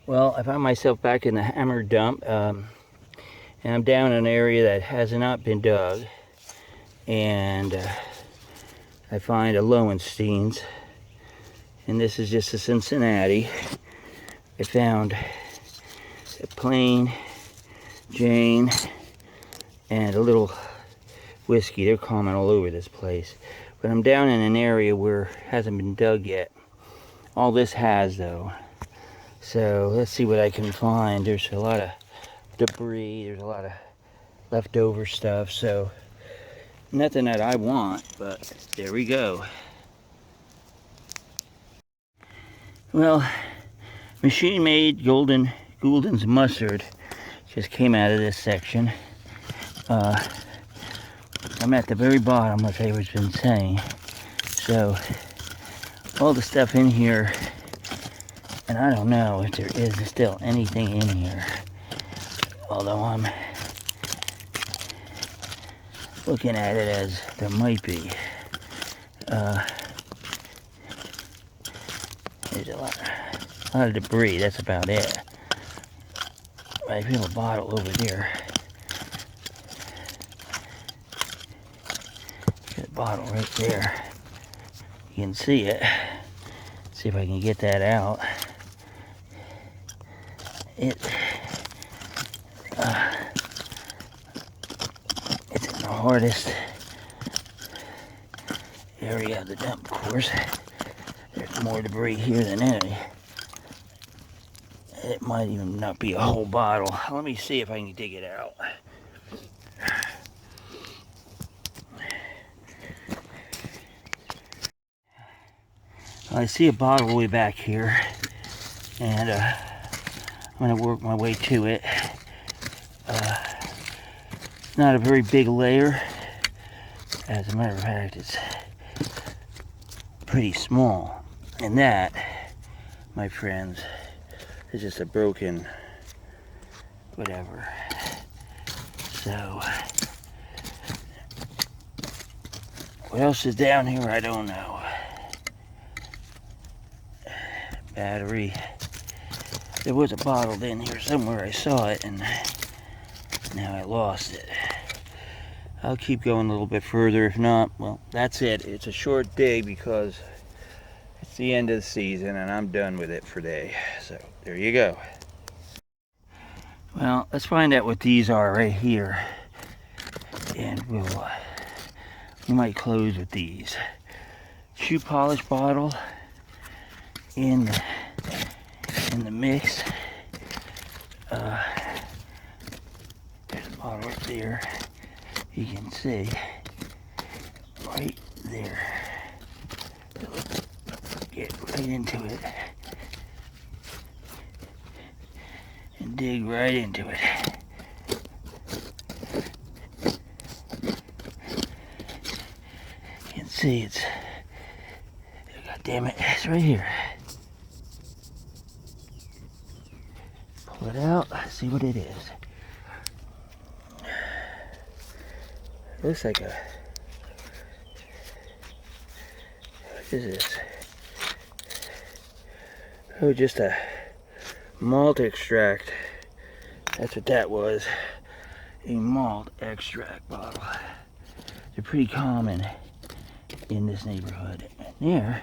Well, I found myself back in the hammer dump, and I'm down in an area that has not been dug, and I find a Lowenstein's, and this is just a Cincinnati. I found a plain Jane and a little whiskey. They're common all over this place, but I'm down in an area where it hasn't been dug yet. All this has, though. So let's see what I can find. There's a lot of debris, there's a lot of leftover stuff, so nothing that I want, but there we go. Well, machine-made Gould's mustard just came out of this section. I'm at the very bottom, my favorite's been saying. So all the stuff in here, and I don't know if there is still anything in here, although I'm looking at it as there might be. There's a lot of debris, that's about it. I feel a bottle over there. Got a bottle right there. You can see it. See if I can get that out. It's in the hardest area of the dump, of course. There's more debris here than any. It might even not be a whole bottle. Let me see if I can dig it out. I see a bottle way back here, and I'm going to work my way to it. It's not a very big layer. As a matter of fact, it's pretty small. And that, my friends, is just a broken whatever. So, what else is down here? I don't know. Battery. There was a bottle in here somewhere. I saw it and now I lost it. I'll keep going a little bit further. If not, well, that's it. It's a short dig because it's the end of the season and I'm done with it for today. So there you go. Well, let's find out what these are right here, and we might close with these. Shoe polish bottle in the mix. There's a bottle right there. You can see right there. Get right into it and dig right into it. You can see it's, god damn it, it's right here. Pull it out, see what it is. Looks like a, what is this? Oh, just a malt extract. That's what that was. A malt extract bottle. They're pretty common in this neighborhood. And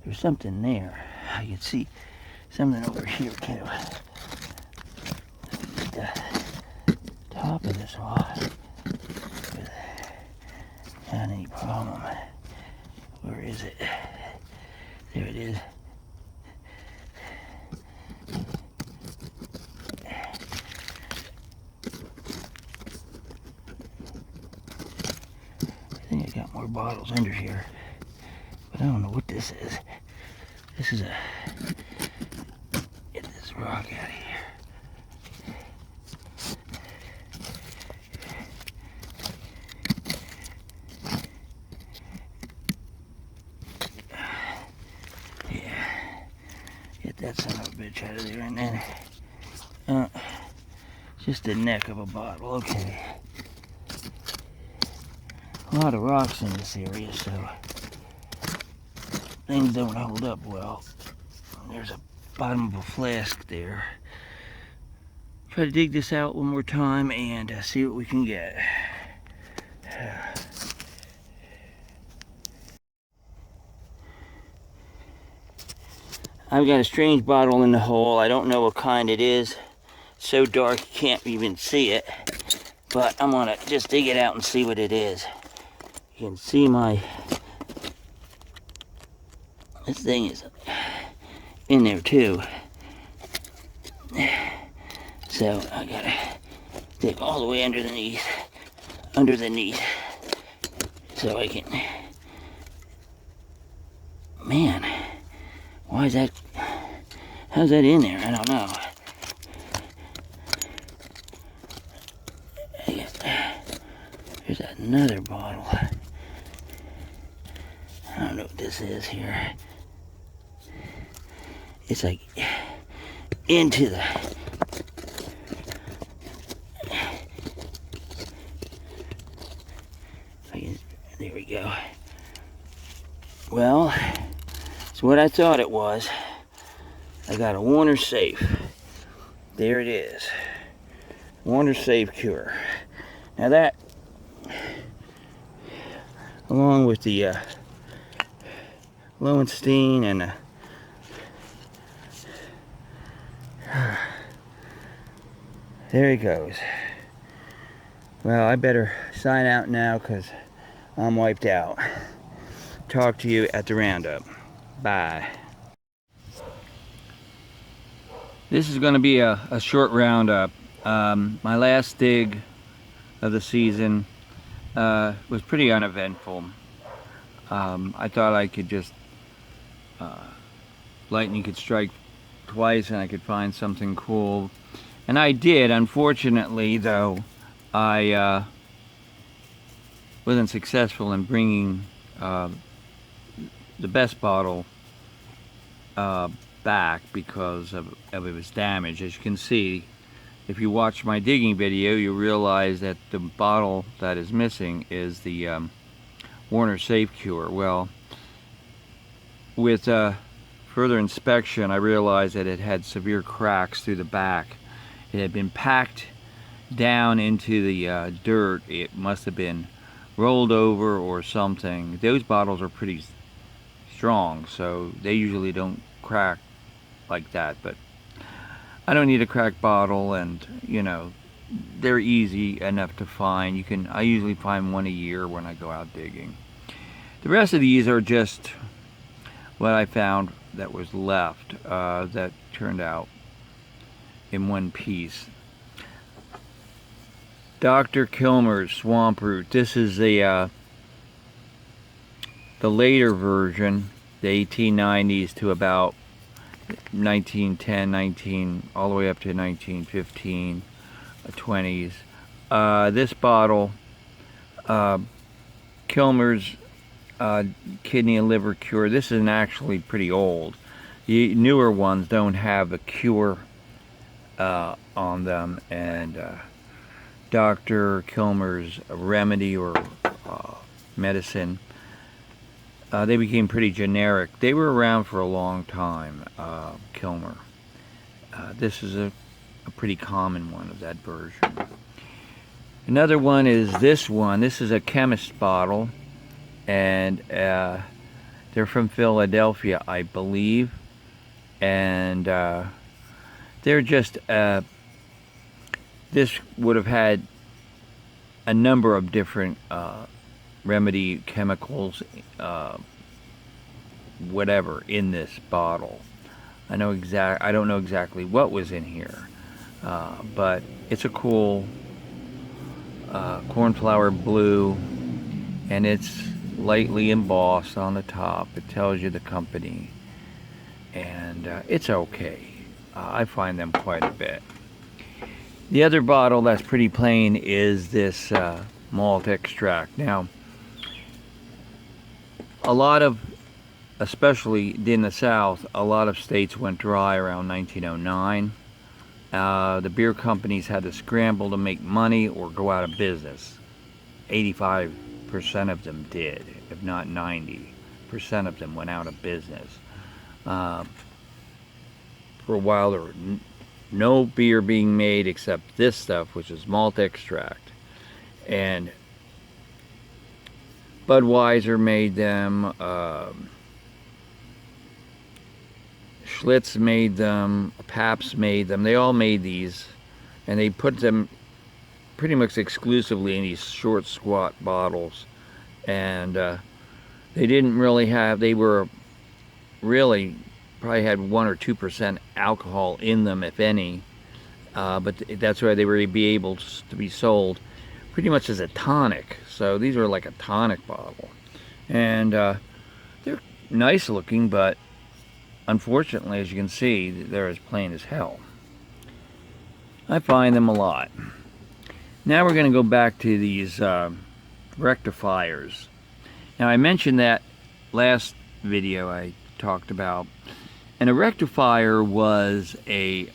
there's something there. I can see something over here too. The top of this wall without any problem. Where is it? There it is. I think I got more bottles under here, but I don't know what this is. This is get this rock out of here. Get that son of a bitch out of there, and then just the neck of a bottle. Okay. A lot of rocks in this area, so things don't hold up well. There's a bottom of a flask there. Try to dig this out one more time and see what we can get. I've got a strange bottle in the hole. I don't know what kind it is. It's so dark you can't even see it. But I'm gonna just dig it out and see what it is. You can see this thing is in there too. So I gotta dig all the way underneath, so I can, man, why is that, how's that in there? I don't know. There's another bottle. I don't know what this is here. It's like into the, there we go. Well, it's what I thought it was. I got a Warner safe. There it is. Warner safe cure. Now that, along with the Lowenstein and there he goes. Well, I better sign out now because I'm wiped out. Talk to you at the roundup. Bye. This is going to be a short roundup. My last dig of the season was pretty uneventful. I thought I could just lightning could strike twice and I could find something cool, and I did. Unfortunately, though, I wasn't successful in bringing the best bottle back because of it was damaged. As you can see, if you watch my digging video, you realize that the bottle that is missing is the Warner Safe Cure. Well, with further inspection, I realized that it had severe cracks through the back. It had been packed down into the dirt. It must have been rolled over or something. Those bottles are pretty strong, so they usually don't crack like that, but I don't need a cracked bottle, and you know, they're easy enough to find. I usually find one a year when I go out digging. The rest of these are just what I found that was left that turned out in one piece. Dr. Kilmer's Swamp Root. This is the later version, the 1890s to about 1910, all the way up to 1915, 20s. This bottle, Kilmer's kidney and liver cure. This is actually pretty old. The newer ones don't have a cure on them, and Dr. Kilmer's remedy or medicine, they became pretty generic. They were around for a long time, Kilmer. This is a pretty common one of that version. Another one is this one. This is a chemist's bottle, and they're from Philadelphia, I believe, and they're just this would have had a number of different remedy chemicals, whatever, in this bottle. I don't know exactly what was in here, but it's a cool cornflower blue, and it's lightly embossed on the top. It tells you the company, and it's okay. I find them quite a bit. The other bottle that's pretty plain is this malt extract. Now, a lot of, especially in the South, a lot of states went dry around 1909. The beer companies had to scramble to make money or go out of business. 85% of them did, if not 90% of them went out of business. for a while there were no beer being made except this stuff, which is malt extract. And Budweiser made them, Schlitz made them, Pabst made them. They all made these, and they put them pretty much exclusively in these short, squat bottles. And they didn't really have, they were really probably had 1 or 2% alcohol in them, if any. But that's why they were be able to be sold pretty much as a tonic. So these are like a tonic bottle. And they're nice looking, but unfortunately, as you can see, they're as plain as hell. I find them a lot. Now we're going to go back to these rectifiers. Now I mentioned that last video I talked about, and a rectifier was a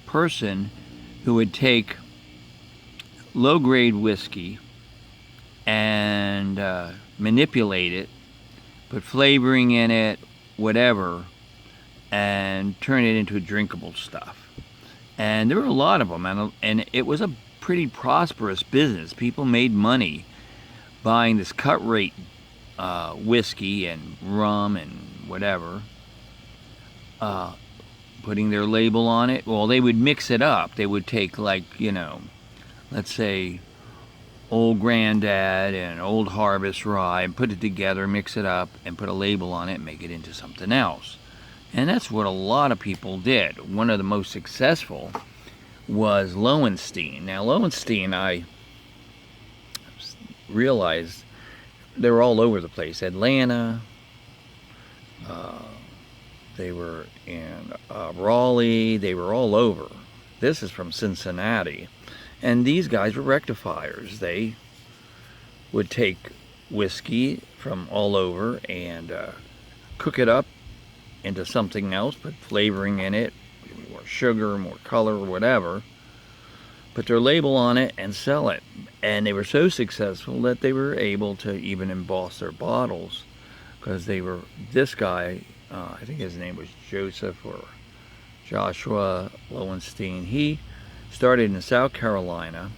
person who would take low-grade whiskey and manipulate it, put flavoring in it, whatever, and turn it into drinkable stuff. And there were a lot of them, and it was a pretty prosperous business. People made money buying this cut rate whiskey and rum and whatever, putting their label on it. Well, they would mix it up. They would take, like, you know, let's say Old Granddad and Old Harvest Rye, and put it together, mix it up, and put a label on it, and make it into something else. And that's what a lot of people did. One of the most successful was Lowenstein. Now, Lowenstein, I realized they were all over the place. Atlanta, they were in Raleigh, they were all over. This is from Cincinnati. And these guys were rectifiers. They would take whiskey from all over and cook it up into something else, put flavoring in it, more sugar, more color, whatever, put their label on it and sell it. And they were so successful that they were able to even emboss their bottles, because they were, this guy, I think his name was Joseph or Joshua Lowenstein, he started in South Carolina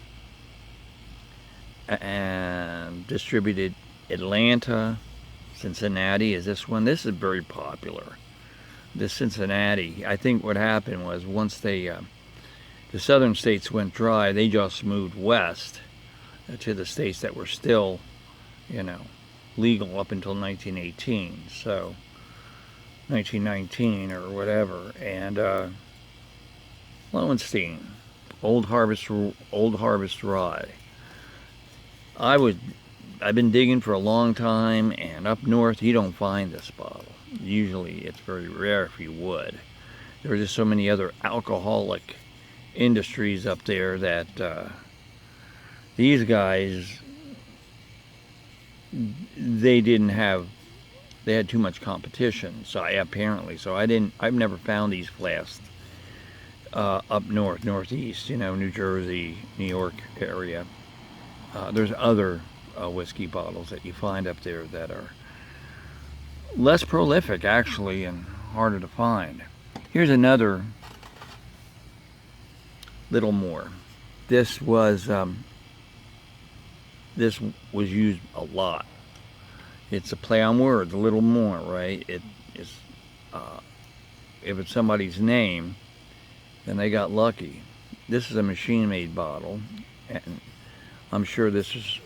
and distributed Atlanta. Cincinnati is this one. This is very popular. This Cincinnati, I think what happened was once they, the southern states went dry, they just moved west to the states that were still, you know, legal up until 1918. So 1919 or whatever. And Lowenstein, Old Harvest Rye. I've been digging for a long time, and up north you don't find this bottle. Usually it's very rare if you would. There are just so many other alcoholic industries up there that these guys, they had too much competition. So I've never found these flasks up north, northeast, you know, New Jersey, New York area. There's other whiskey bottles that you find up there that are less prolific, actually, and harder to find. Here's another little more. This was used a lot. It's a play on words, a little more, right? It is, if it's somebody's name, then they got lucky. This is a machine-made bottle, and I'm sure this is,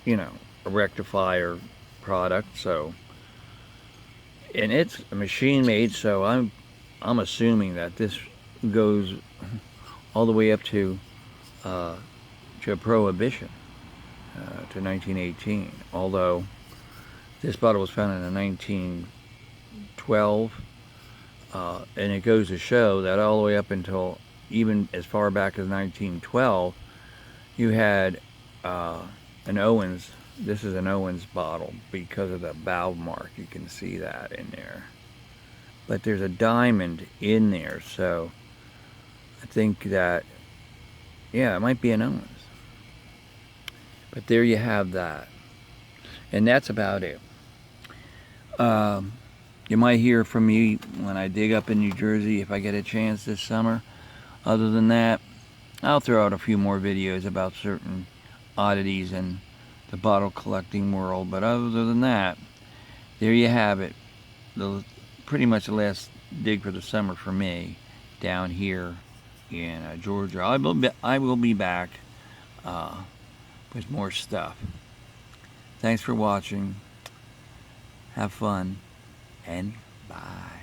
you know, a rectifier product. So, and it's a machine-made, so I'm assuming that this goes all the way up to Prohibition, to 1918. Although this bottle was found in 1912, and it goes to show that all the way up until even as far back as 1912, you had an Owens. This is an Owens bottle because of the valve mark. You can see that in there. But there's a diamond in there, so I think that, yeah, it might be an Owens. But there you have that. And that's about it. You might hear from me when I dig up in New Jersey if I get a chance this summer. Other than that, I'll throw out a few more videos about certain oddities in the bottle collecting world. But other than that, there you have it. Pretty much the last dig for the summer for me down here in Georgia. I will be back with more stuff. Thanks for watching. Have fun and bye.